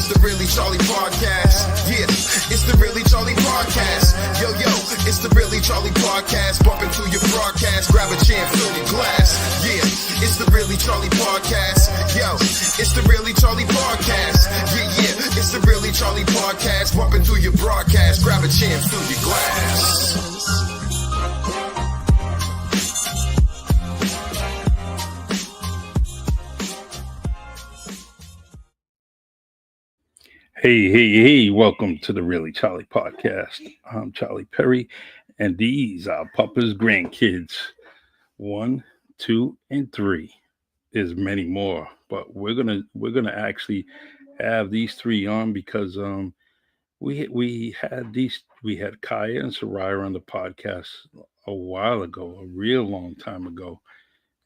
It's the Really Charlie Podcast. Yeah, it's the Really Charlie Podcast. Yo, it's the Really Charlie Podcast. Bumping through your broadcast. Grab a chair, fill your glass. Yeah, it's the Really Charlie Podcast. Yo, it's the Really Charlie Podcast. Yeah, it's the Really Charlie Podcast. Bumping through your broadcast. Grab a chair, fill your glass. Hey, welcome to the Really Charlie Podcast. I'm Charlie Perry, and these are Puppa's grandkids. 1, 2, and 3. There's many more, but we're gonna actually have these 3 on because we had Kaya and Soraya on the podcast a while ago, a real long time ago,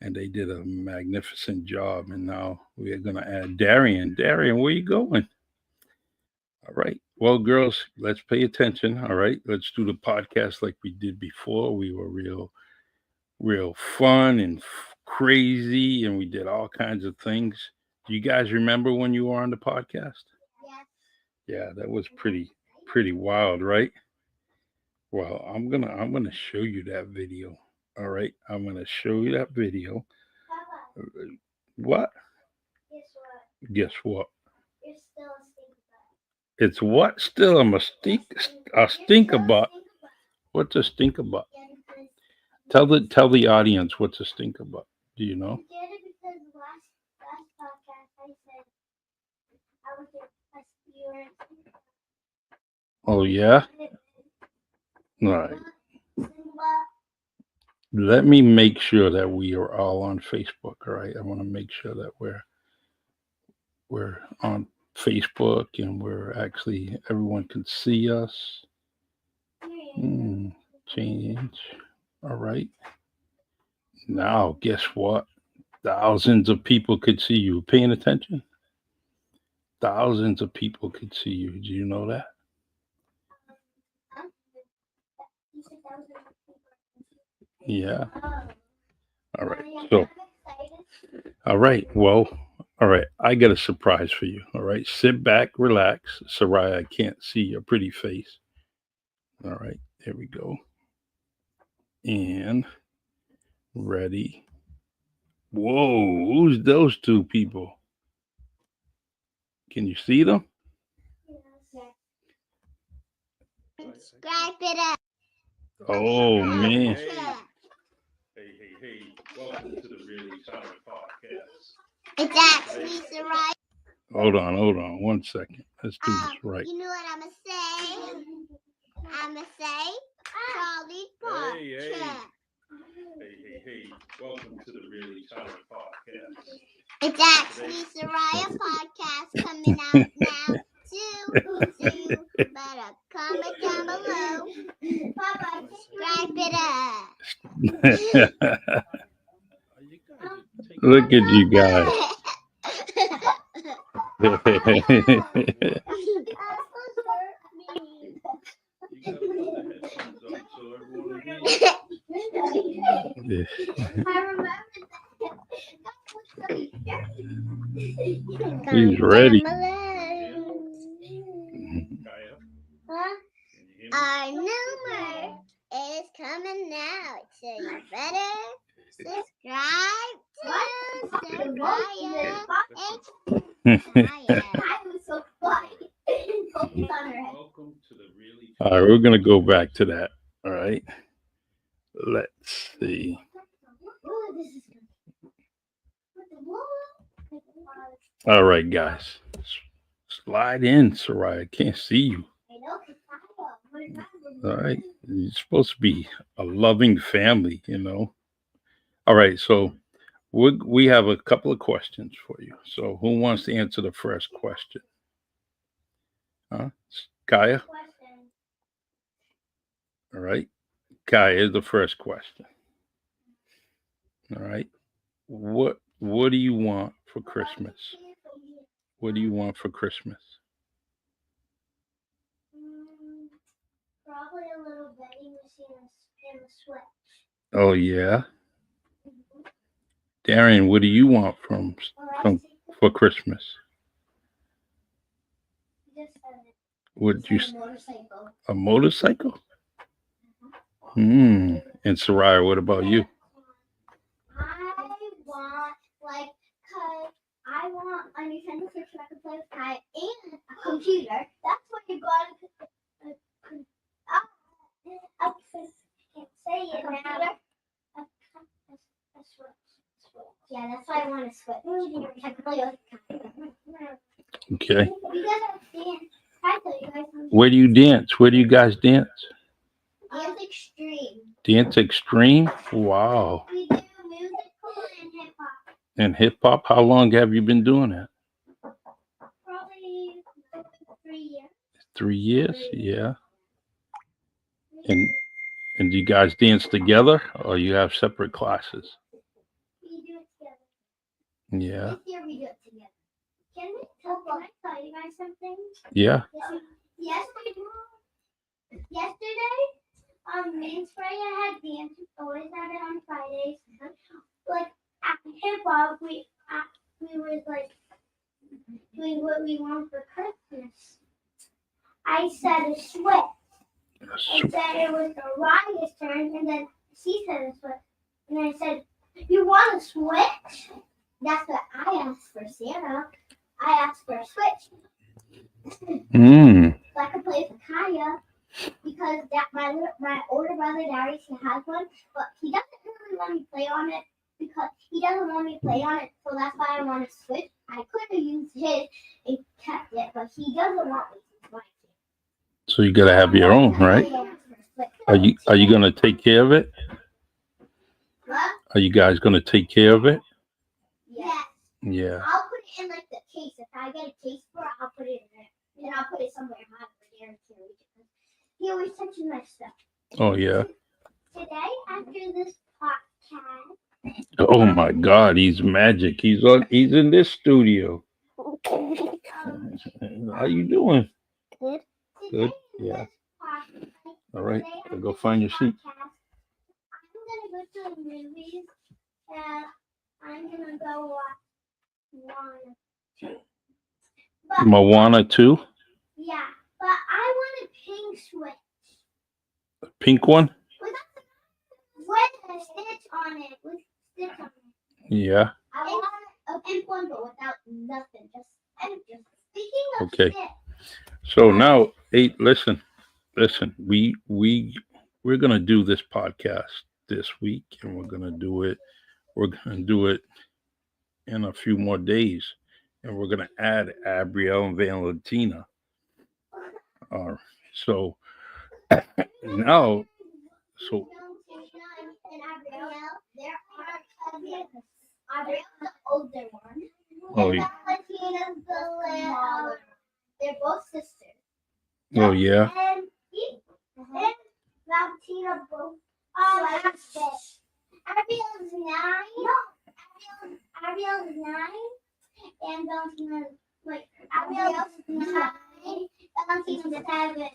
and they did a magnificent job. And now we are gonna add Darian. Darian, where you going? All right. Well, girls, let's pay attention. All right. Let's do the podcast like we did before. We were real fun and crazy, and we did all kinds of things. Do you guys remember when you were on the podcast? Yeah, that was pretty wild, right? Well, I'm gonna show you that video. All right. I'm gonna show you that video. What? Guess what? You're still a stink. It's what still? I'm a stinkabutt. What's a stinkabutt? Tell the audience what's a stinkabutt. Do you know? I did it because last podcast I said I was a stink. Oh yeah. All right. Let me make sure that we are all on Facebook. All right. I want to make sure that we're on Facebook and everyone can see us. Change. All right. Now, guess what? Thousands of people could see you. Paying attention? Thousands of people could see you. Do you know that? Yeah. All right. So, all right. Well, all right, I got a surprise for you. All right, sit back, relax. Soraya, I can't see your pretty face. All right, there we go. And ready. Whoa, who's those 2 people? Can you see them? Subscribe it up. Oh, man. Hey. Welcome to the Really Charlie Podcast. It's actually Soraya. Hold on 1 second. Let's do this right. You know what I'm going to say? I'm going to say Charlie Podcast. Hey. Welcome to the Really Charlie Podcast. It's actually Soraya Podcast coming out now too. So you better comment down below. Papa, subscribe it up. Look at you guys. He's ready. Our number is coming out, so you better subscribe to Soraya. All right, we're gonna go back to that. All right, let's see. All right, guys, slide in, Soraya. I can't see you. All right, you're supposed to be a loving family, you know. All right, so we have a couple of questions for you. So who wants to answer the first question? Kaya? All right. Kaya is the first question. All right. What do you want for Christmas? What do you want for Christmas? Probably a little vending machine and a Switch. Oh yeah. Darian, what do you want for Christmas? just said it. Would you? Motorcycle. A motorcycle? Hmm. And Soraya, what about you? I want, like, cause I want a Nintendo Switch so I can play with Kai and a computer. That's what you got. I can't say it now. A Switch. Yeah, that's why I want a Switch. I can play with Kai. Okay. You guys have to dance. Kai, you guys have Where do you dance? Where do you guys dance? Dance Extreme. Dance Extreme? Wow. We do musical and hip hop. And hip hop? How long have you been doing that? Probably 3 years. 3 years? Yeah. And do you guys dance together or you have separate classes? We do it together. Yeah. This year we do it together. Can we tell you guys something? Yeah. Yesterday, me and Freya had dance. We always had it on Fridays. Like at hip hop, we were like doing what we want for Christmas. I said a switch. I said it was Mariah's turn, and then she said a switch. And I said, "You want a switch?" That's what I asked for Santa. I asked for a switch. Mm. So I could play with Kaya because that my older brother Darius, he has one, but he doesn't really let me play on it because he doesn't want me to play on it. So that's why I want to switch. I could have used his and kept it, but he doesn't want me to. So you gotta have your own, right? Are you gonna take care of it? What? Are you guys gonna take care of it? Yes. Yeah. I'll put it in like the case. If I get a case for it, I'll put it in there. And I'll put it somewhere hot for Darren to reach it. He always touches my stuff. Oh yeah. Today, after this podcast. Oh my God, he's magic. He's in this studio. How you doing? Good. Good. Yeah. All right. I'll go find your seat. I'm gonna go to the movies and I'm gonna go watch Moana 2. Moana 2? Yeah, but I want a pink switch. A pink one? With a stitch on it. Yeah. I want a pink one, but without nothing. Just speaking of Okay. stitch. So now, listen. We're gonna do this podcast this week, and we're gonna do it in a few more days, and we're gonna add Abrielle and Valentina. So now, so And Abrielle, there are cousins. Abrielle's the older one. Oh, And yeah. Valentina's the little. They're both sisters. Oh yeah. And Valentina both. Abrielle's 9. Abrielle's 9. And Valentina's Abrielle's 9. Valentina's 7.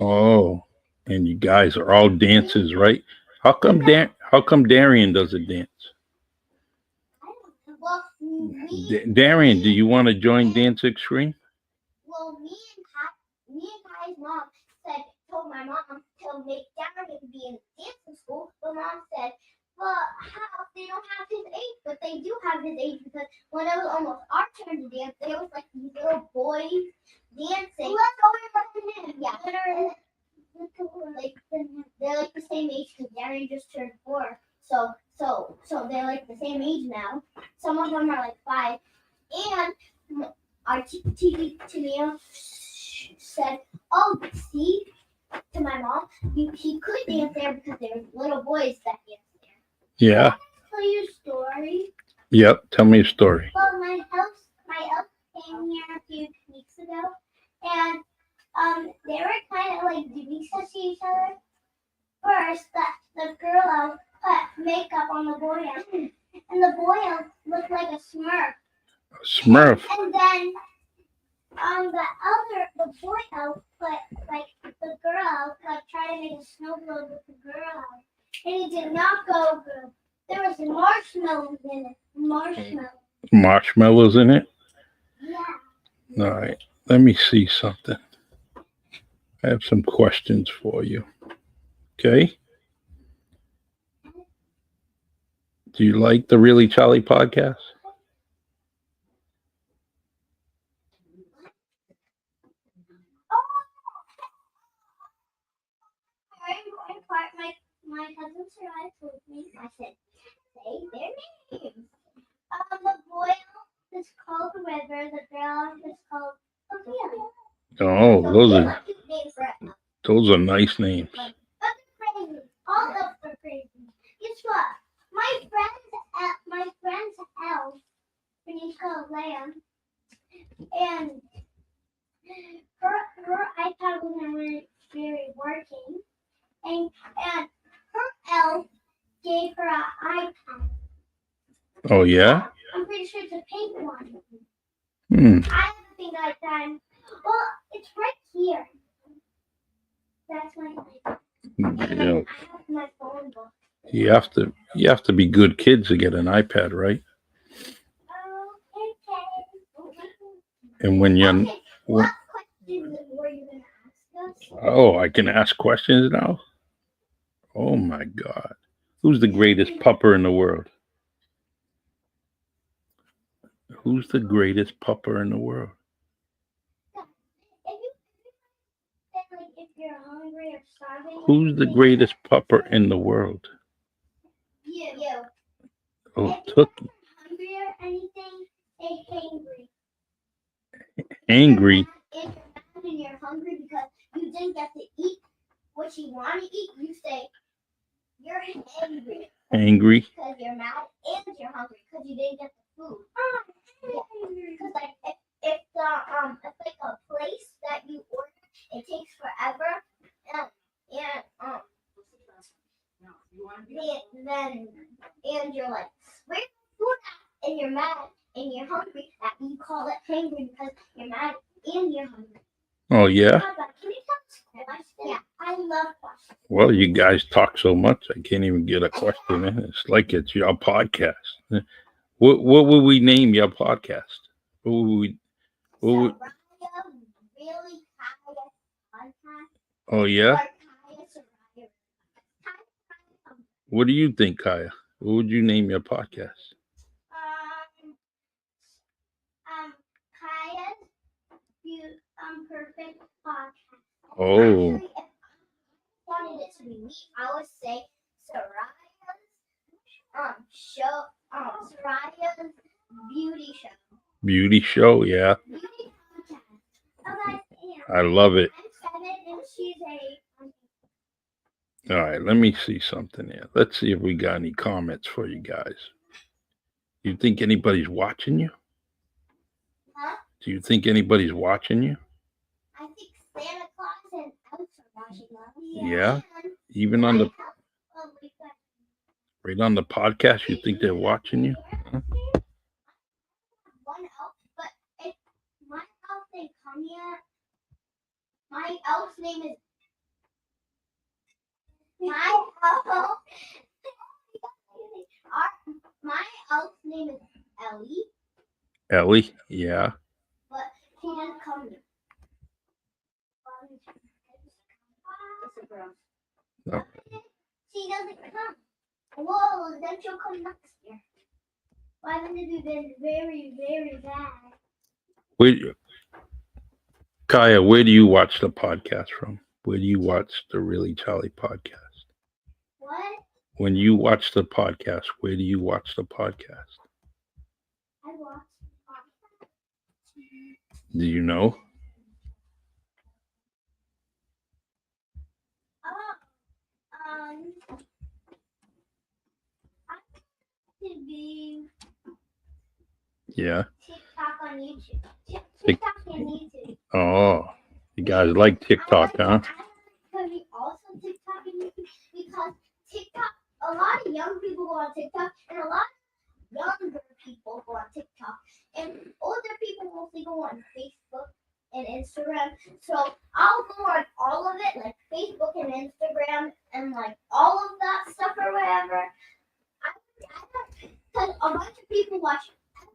Oh, and you guys are all dancers, right? How come Darian doesn't dance? Well, Darian, do you want to join Dance Extreme? Well, me and Kai's mom told my mom to make Darian be in dancing school. But mom said, "Well, how they don't have his age, but they do have his age because when it was almost our turn to dance, there was like these little boys dancing." Let's go with him. Yeah, they're like the same age because Darian just turned 4. So they're like the same age now. Some of them are like 5, and our TV Tamia said, "Oh, see," to my mom, he could dance there because there's little boys that dance there. Yeah. Tell you a story. Yep. Tell me a story. Well, my elf came here a few weeks ago, and they were kind of like doing stuff to each other. First, the girl elf put makeup on the boy elf, and the boy elf looked like a Smurf. Smurf. And then the boy elf put like the girl elf tried to make a snow globe with the girl elf, and it did not go good. There was marshmallows in it. Marshmallows in it? Yeah. All right. let me see something. I have some questions for you. Okay. Do you like the Really Charlie podcast? My cousin Sarah told me. I said, say their names. The boy is called River. The girl is called Sophia. Oh, So those these are are cute names for us. those are nice names. But they're crazy. All of them are crazy. Guess what? My friend's elf, her name's called Lamb, and her iPad wasn't really working, and her elf gave her an iPad. Oh yeah. I'm pretty sure it's a pink one. Hmm. I have a pink iPad. Well, it's right here. That's my iPad. And You know, I have my phone book. you have to be good kids to get an iPad, right? Okay. And when you're Okay, what questions were you going to ask us? oh, I can ask questions now. Oh my God, who's the greatest pupper in the world? Who's the greatest pupper in the world? If you're hungry or starving. Who's the greatest pupper in the world? You. Oh, If Tookie. you're hungry or anything, say hangry. Angry. If you're mad and you're hungry because you didn't get to eat what you want to eat, you say you're angry. Angry. Because you're mad and you're hungry because you didn't get the food. Because like if it's like a place that you order, it takes forever, and you're like, where's the food at? And you're mad and you're hungry, that you call it hangry because you're mad and you're hungry. Oh yeah. Papa, can you tell us a question? Yeah, I love questions. Well, you guys talk so much, I can't even get a question in. It's like it's your podcast. What would we name your podcast? What would we? What would, Really podcast? oh yeah. Or Kaya Soraya? What do you think, Kaya? What would you name your podcast? Kaya's perfect podcast. Oh, Actually, if I wanted it to be me, I would say Soraya's show, Soraya's beauty show. beauty show. Yeah, Beauty podcast. Okay, I love it. I'm 7 and she's 8. All right, let me see something here. Let's see if we got any comments for you guys. You think anybody's watching you? Huh? Do you think anybody's watching you? I think Santa Claus and Elves are watching us. Yeah. Even on the right on the podcast, you think they're watching you? Huh? One elf, but if my elf didn't come yet, my elf's name is my elf's name is Ellie, Ellie, yeah. but she didn't come yet. No. She doesn't come. Whoa, then she'll come next year. Why haven't it been very, very bad? Kaya, where do you watch the podcast from? Where do you watch the Really Charlie podcast? What? When you watch the podcast, where do you watch the podcast? I watched. Do you know? TV, Yeah. TikTok on YouTube. TikTok and YouTube. Oh, you guys like TikTok, huh? Because we also TikTok and YouTube because TikTok, a lot of young people go on TikTok and a lot of younger people go on TikTok. And older people mostly go on Facebook and Instagram. So I'll go on all of it, like Facebook and Instagram and like all of that stuff or whatever. Because a bunch of people watch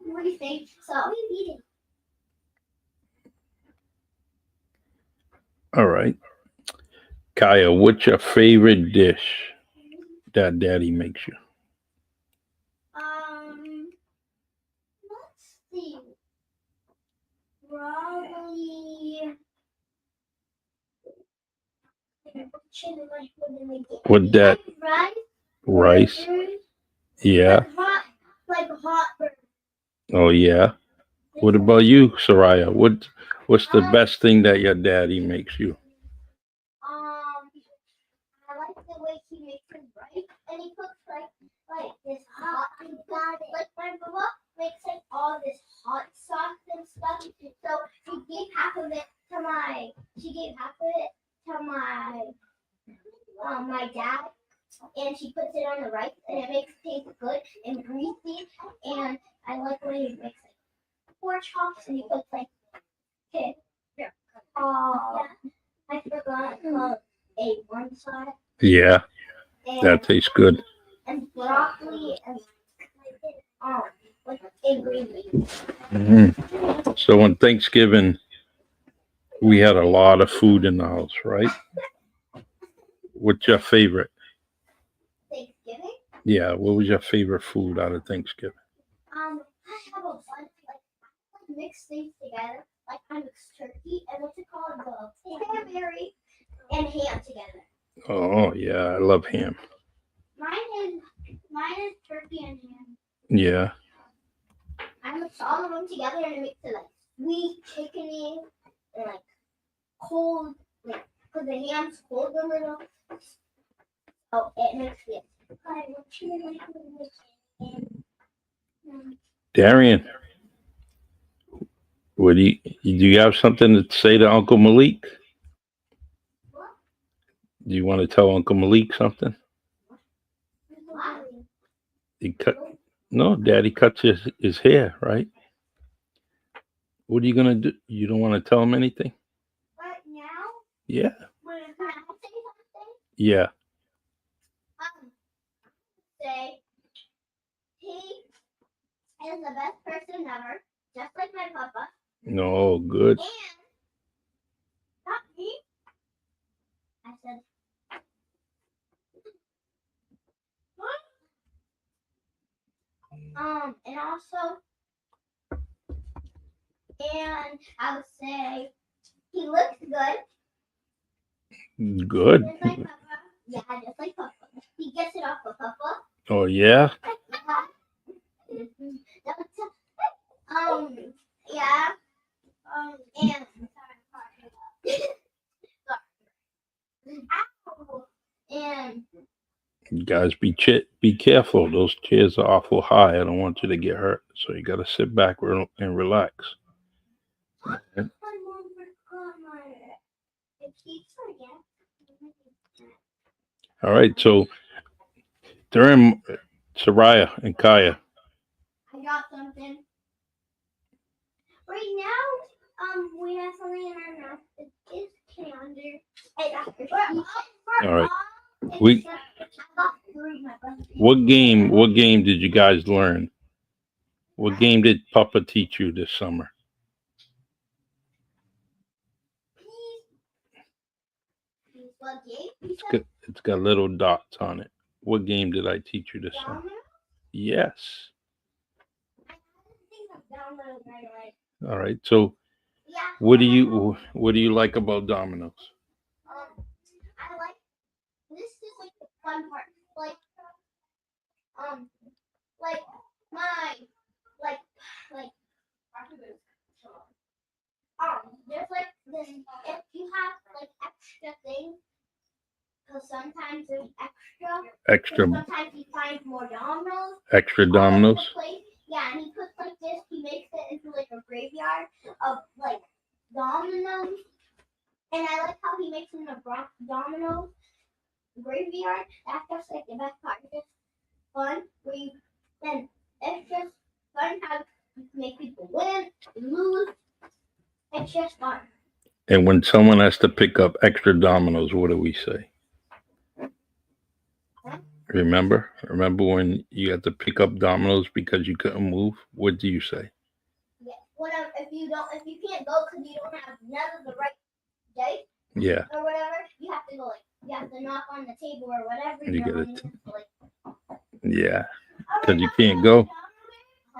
everything. So we need it. All right. Kaya, what's your favorite dish that daddy makes you? Let's see. Probably. What that Rice. rice? Burgers, Yeah. like hot burgers. Oh yeah. What about you, Soraya? What's the best thing that your daddy makes you? I like the way he makes his rice, and he cooks like this hot. Like my mama makes like all this hot sauce and stuff. So she gave half of it to my. She gave half of it to my dad, and she puts it on the rice, and it makes it taste good and greasy. And I like the way he makes like pork chops, and he puts like okay. I forgot a one side. Yeah, that tastes good. And broccoli and like a gravy. So on Thanksgiving, we had a lot of food in the house, right? What's your favorite? Thanksgiving? Yeah, what was your favorite food out of Thanksgiving? I have a bunch like mixed things together. Like I mix turkey and what's it called? The cranberry and ham together. Oh yeah, I love ham. Mine is turkey and ham. Yeah. I mix all of them together and it makes it like sweet, chickeny, and like cold, like because the ham's cold a little. So it makes it. Darian, do you have something to say to Uncle Malik? Do you want to tell Uncle Malik something? No, Daddy cuts his hair, right? What are you gonna do? You don't want to tell him anything? Right now? Yeah. Can I say something? Yeah. Say he is the best person ever, just like my papa. No, good. And not me. I said. And also, and I would say he looks good. Good. Just like Papa. Yeah, just like Papa. He gets it off of Papa. Oh yeah. Yeah. And You guys be careful. Those chairs are awful high. I don't want you to get hurt. So you got to sit back and relax. Okay. All right. So during Soraya and Kaya. I got something. Right now, we have something in our mouth. It is calendar. All right. What game did you guys learn? What game did Papa teach you this summer? It's got little dots on it. What game did I teach you this summer? Yes. All right. So what do you like about dominoes? I like this is like the fun part. Like my like there's like this if you have like extra things because sometimes there's extra. Sometimes you find more dominoes. Extra dominoes. Yeah, and he puts like this. He makes it into like a graveyard of like dominoes. And I like how he makes it in a domino graveyard. That's just like the best part. It's just fun. It's just fun how you make people win, lose. It's just fun. And when someone has to pick up extra dominoes, what do we say? Remember when you had to pick up dominoes because you couldn't move? What do you say? Yeah. Whatever. If you can't go because you don't have none of the right day. Yeah. or whatever, you have to go you have to knock on the table or whatever. You you're gotta on, and you have to, Yeah. All Because right, you now can't we go. have the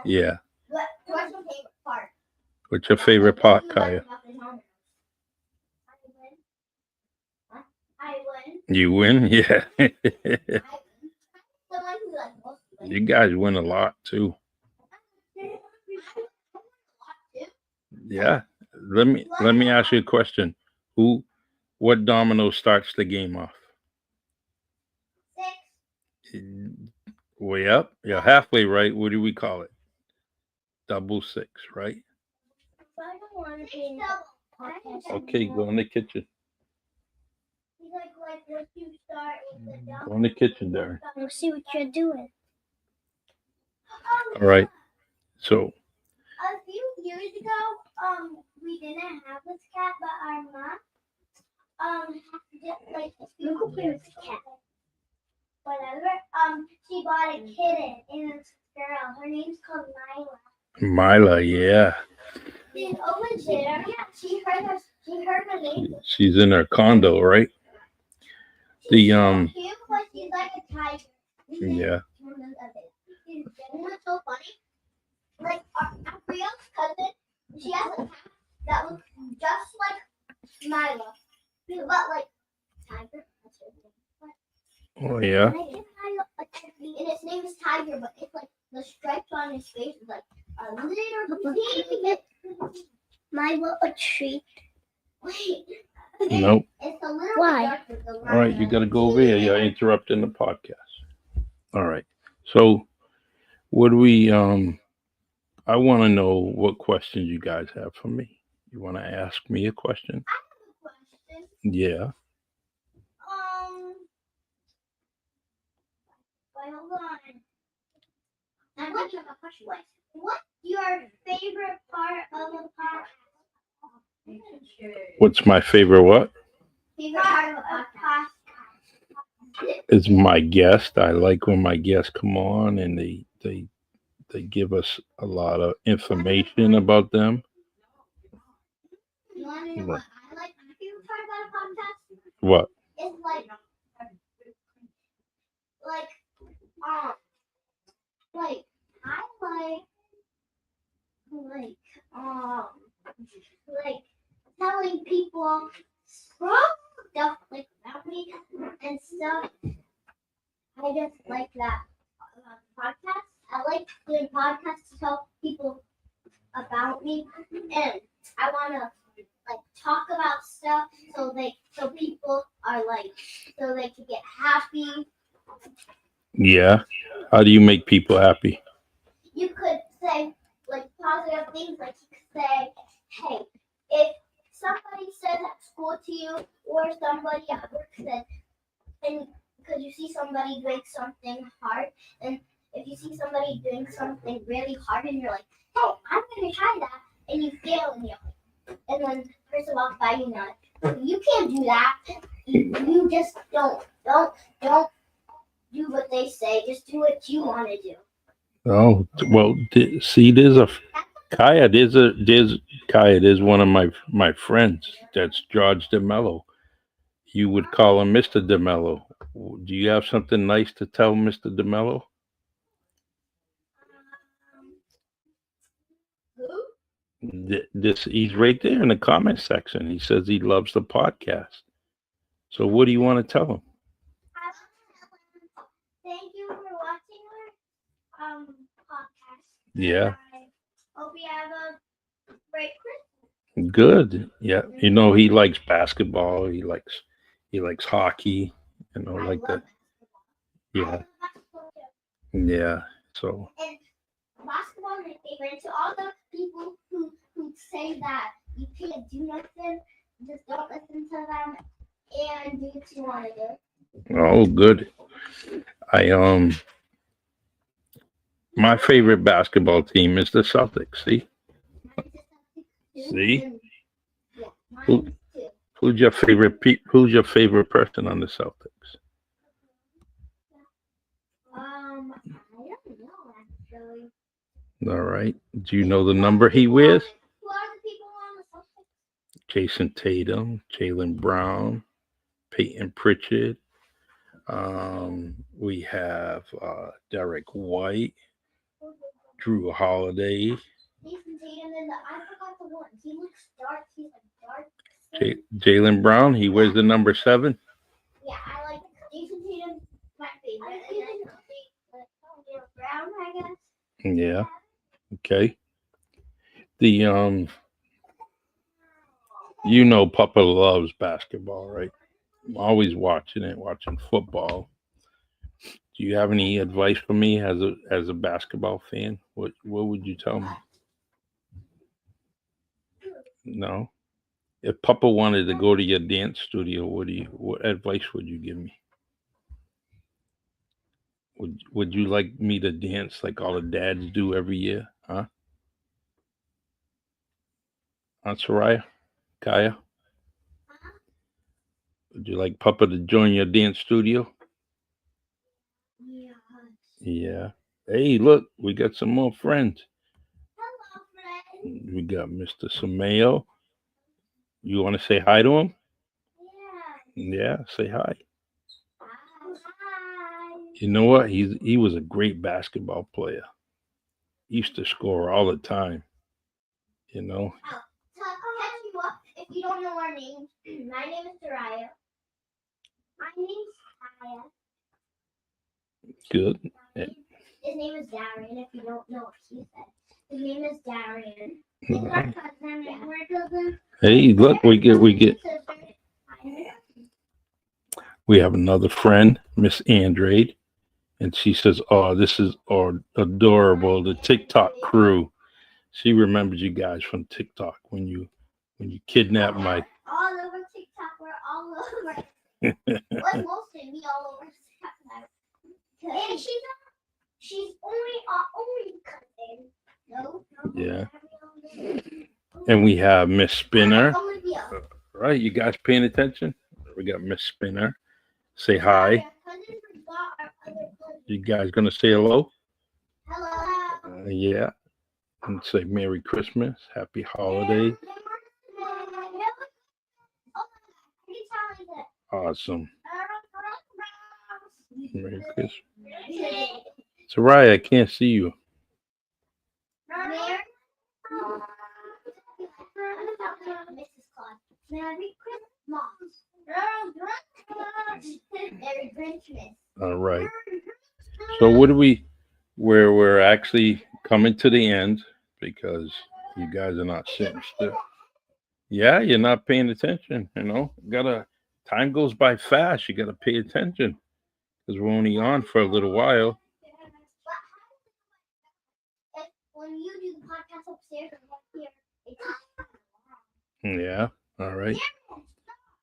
domino. Yeah. What's your favorite part? What's your favorite What part, do you like Kaya? about the domino? I win. You win? Yeah. I win. The one who like most wins. You guys win a lot too. Yeah. Let me ask you a question. What domino starts the game off? 6. Way up? You're halfway right. What do we call it? Double six, right? I don't want to be Okay, go in the kitchen. He's like once you start with the domino. Go in the kitchen, Darren. We'll see what you're doing. All right. So, A few years ago, we didn't have this cat, but our mom, like a few years ago, whatever, she bought a kitten, and it's a girl. Her name's called Mila. Mila, yeah. She's over there. Yeah, she heard her name. She's in her condo, right? She's so cute, but she's like a tiger. Yeah. What's so funny? Like our Priya's cousin, she has a cat that looks just like Mila, but like tiger. That's her name. Oh, yeah. And I give Milo a treat, and his name is Tiger, but it's like the stripes on his face is like a little teeny. Milo a treat. Wait. Nope. It's a little Why? bit darker. All right, you got to go over here. You're interrupting the podcast. All right. So, what do we, I want to know what questions you guys have for me. You want to ask me a question? I have a question. Yeah. Wait, hold on. I want to have a question. What's your favorite part of a podcast? What's my favorite what? Favorite part of a podcast? Is my guest. I like when my guests come on and they give us a lot of information about them. You want to know what I like? My favorite part about a podcast? What? It's like I like telling people stuff like about me and stuff. I just like that about podcasts. I like doing podcasts to tell people about me, and I want to like talk about stuff so people are like so they can get happy. Yeah. How do you make people happy? You could say like positive things, like you could say, hey, if somebody says at school to you or somebody at work says, and because you see somebody doing something hard, and if you see somebody doing something really hard and you're like, hey, I'm going to try that, and you fail and then the person walks by you now, you can't do that. You just don't do what they say. Just do what you want to do. Oh, well, see, there's Kaya. There's one of my friends. That's George DeMello. You would call him Mr. DeMello. Do you have something nice to tell Mr. DeMello? He's right there in the comment section. He says he loves the podcast. So what do you want to tell him? Thank you for watching our podcast. Yeah. I hope you have a great Christmas. Good. Yeah. You know, he likes basketball. He likes hockey. You know, like that. Yeah. Yeah. So. And basketball is my favorite. And to all the people who say that you can't do nothing, just don't listen to them and do what you want to do. Oh, good. My favorite basketball team is the Celtics. See? See? Yeah, Who- mine too. Who's your favorite person on the Celtics? I don't know actually. All right. Do you know the number he wears? Who are the people on the Celtics? Jason Tatum, Jalen Brown, Peyton Pritchard. We have Derek White, Drew Holiday, Jason Tatum and I forgot the one. He looks dark. He's a dark. Jalen Brown. He wears the number 7. Yeah, I like Jason Tatum. My favorite. And then Brown, I guess. Yeah. Okay. The Puppa loves basketball, right? I'm always watching football. Do you have any advice for me as a basketball fan? What would you tell me? No. If Puppa wanted to go to your dance studio, what advice would you give me? Would you like me to dance like all the dads do every year? Huh? Aunt Soraya? Kaya? Would you like Puppa to join your dance studio? Yeah. Yeah. Hey, look, we got some more friends. Hello, friend. We got Mr. Sameo. You want to say hi to him? Yeah. Yeah, say hi. Hi. You know what? He was a great basketball player. He used to score all the time. You know. To catch you up, if you don't know our names, my name is Soraya. My name's Kaya. Good. His name is Darian, if you don't know what he said. His name is Darian. Hey, look, we have another friend, Miss Andrade, and she says, "Oh, this is adorable." The TikTok crew. She remembers you guys from TikTok when you kidnapped my. All over TikTok, we're all over. Well, mostly me all over TikTok. And she's only cousin. No. Yeah. And we have Miss Spinner. Right, you guys paying attention? We got Miss Spinner. Say hi. You guys gonna say hello? Hello. Yeah. And say Merry Christmas, Happy Holiday. Awesome. Merry Christmas. Soraya, I can't see you. Merry Christmas. All right. So what do we're actually coming to the end because you guys are not sitting still. Yeah, you're not paying attention, time goes by fast. You gotta pay attention because we're only on for a little while. When you do the podcast upstairs or up here, Yeah. All right.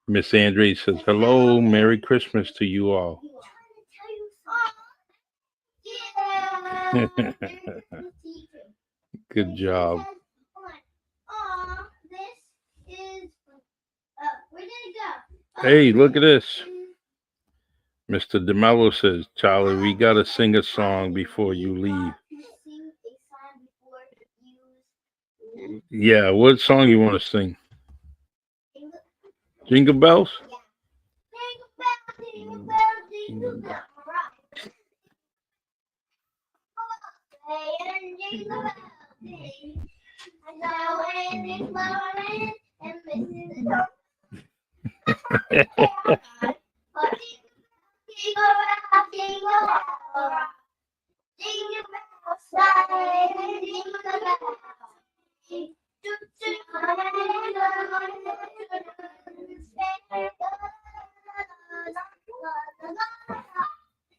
Miss Andre says, hello, Merry Christmas to you all. Good job. Hey, look at this. Mr. DeMello says, Charlie, we got to sing a song before you leave. Yeah, what song you want to sing? Jingle Bells? Jingle bells.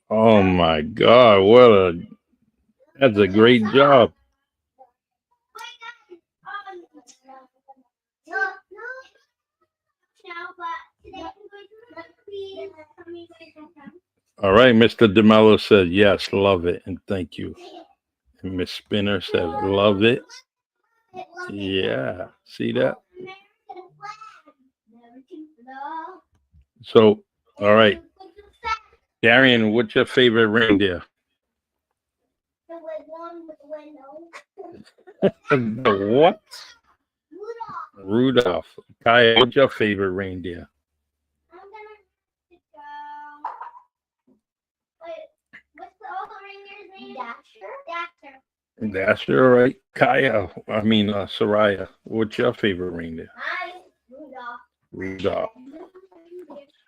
Oh my God, that's a great job. All right, Mr. DeMello said, yes, love it, and thank you. And Miss Spinner said, love it. Yeah, see that? So, all right. Darian, what's your favorite reindeer? The one with the window. The what? Rudolph. Kaya, what's your favorite reindeer? I'm gonna have to go. Wait, what's the old reindeer's name? Dasher. Dasher, all right. Kaya, Soraya, what's your favorite reindeer? Rudolph. Rudolph.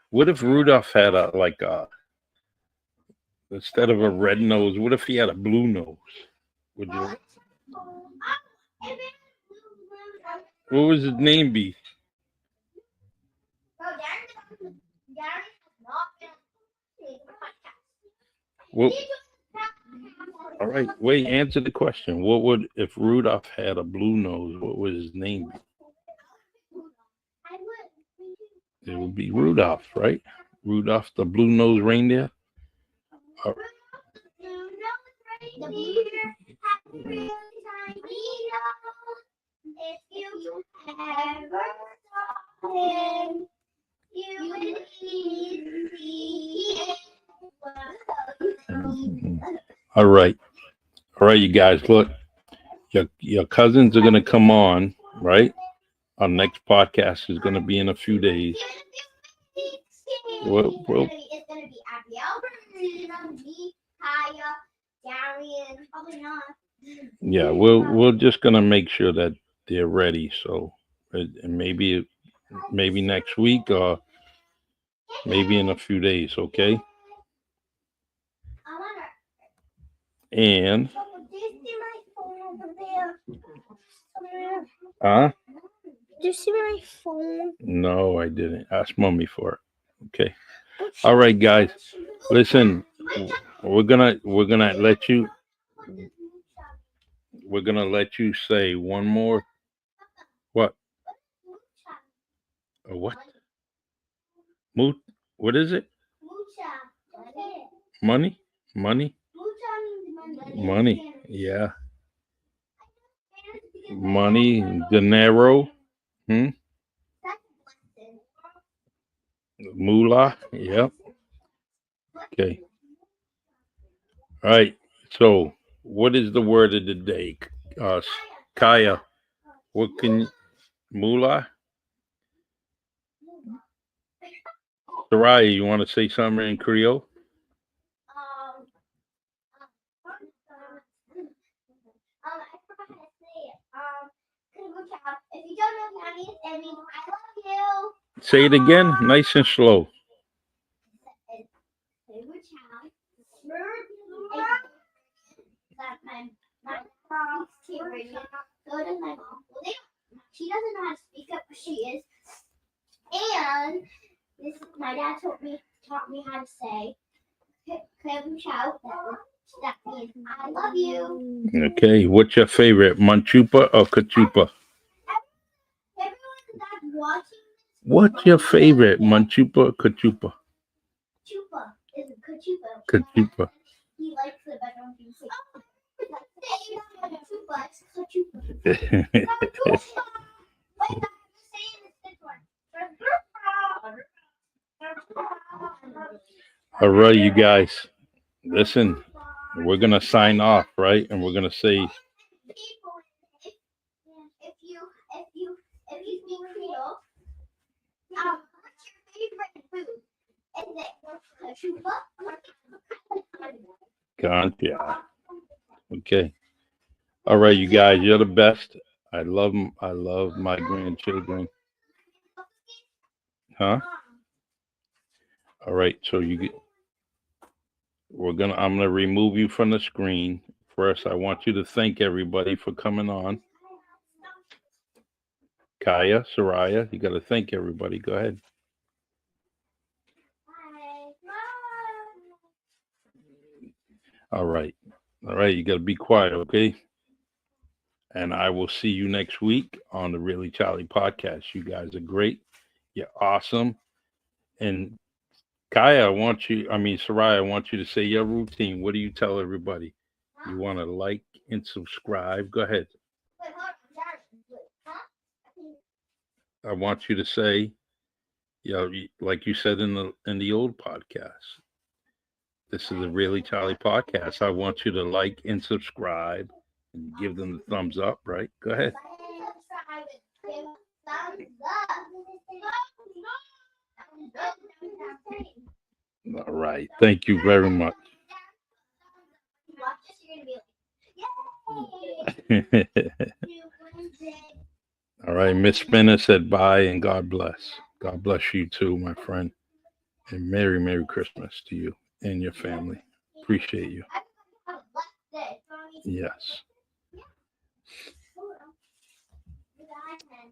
What if Rudolph had instead of a red nose, what if he had a blue nose? Would you? What? Oh, if it was What would his name be? No, Darren has not been on the podcast. What? All right, wait. Answer the question. What would if Rudolph had a blue nose? What would his name be? I would. It would be Rudolph, right? Rudolph, the blue-nosed reindeer. The reindeer have a really tiny nose. If you ever saw him, you would see it. All right, you guys. Look, your cousins are gonna come on, right? Our next podcast is gonna be in a few days. It's gonna be Abiel, me, Kaya, Darian. Probably not. Yeah, we're just gonna make sure that they're ready. So maybe next week or maybe in a few days. Okay. And Did you see my phone? no, I didn't. Ask mommy for it. Okay. All right, guys. Listen, we're gonna let you say one more. What? A what? Moot? What is it? Money? Money? Money. Yeah. Money. Dinero. Moolah. Yep. Okay. All right. So, what is the word of the day? Kaya, what can Moolah? Soraya, you want to say something in Creole? I forgot how to say it. If you don't know Chinese, that means I love you. Say it again, nice and slow. She doesn't know how to speak up, but she is. And my dad taught me how to say that means I love you. Okay, what's your favorite, Manchupa or Kachupa? Everyone that's watching. What's your favorite, Manchupa or Kachupa? Chupa is Kachupa. Kachupa. He likes it better when you say Chupa. Kachupa. All right, you guys. Listen, we're gonna sign off, right? And we're gonna say, If you speak Creole, what's your favorite food? Is it Chupa or yeah. Okay. All right, you guys, you're the best. I love my grandchildren. Huh? All right, so I'm gonna remove you from the screen. First, I want you to thank everybody for coming on. Kaya, Soraya, you gotta thank everybody. Go ahead. All right, you gotta be quiet, okay? And I will see you next week on the Really Charlie podcast. You guys are great. You're awesome. And Kaya, Soraya, I want you to say your routine. What do you tell everybody? You want to like and subscribe? Go ahead. I want you to say, like you said in the old podcast, this is a Really Charlie podcast. I want you to like and subscribe and give them the thumbs up, right? Go ahead. right. Thank you very much. Watch this, you're gonna be like, yay! All right. Miss Spinner said bye and God bless. God bless you too, my friend. And Merry Christmas to you and your family. Appreciate you. Yes.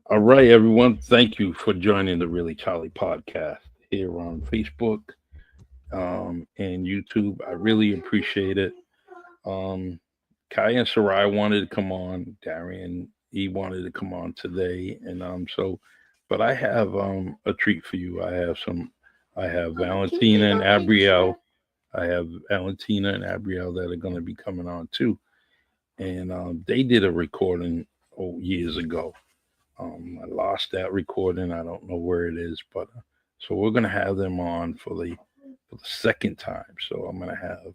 All right, everyone. Thank you for joining the Really Charlie podcast here on Facebook and YouTube. I really appreciate it. Kai and Sarai wanted to come on. Darian, he wanted to come on today. And but I have a treat for you. I have Valentina and Abrielle. I have Valentina and Abrielle that are going to be coming on too. And they did a recording years ago. I lost that recording. I don't know where it is, but so we're going to have them on for the second time. So I'm going to have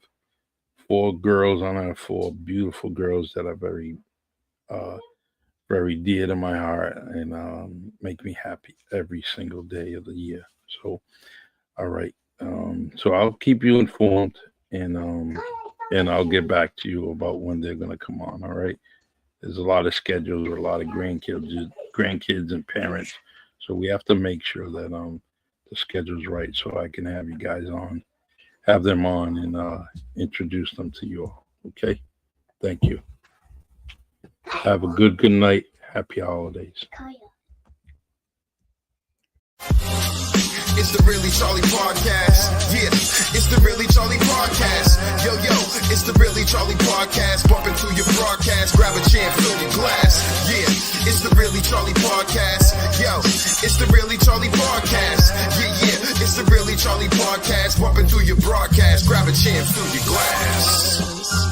4 girls on there, 4 beautiful girls that are very, very dear to my heart and make me happy every single day of the year. So, all right. So I'll keep you informed and I'll get back to you about when they're going to come on. All right. There's a lot of schedules with a lot of grandkids and parents. So we have to make sure that the schedule's right so I can have you guys on, have them on and introduce them to you all. Okay. Thank you. Have a good night. Happy holidays. It's the Really Charlie podcast. Yeah, it's the Really Charlie podcast. Yo, it's the Really Charlie podcast. Bump into your broadcast, grab a chair, fill your glass. Yeah, it's the Really Charlie podcast. Yo, it's the Really Charlie podcast. Yeah, it's the Really Charlie podcast. Bump into your broadcast, grab a chair, fill your glass.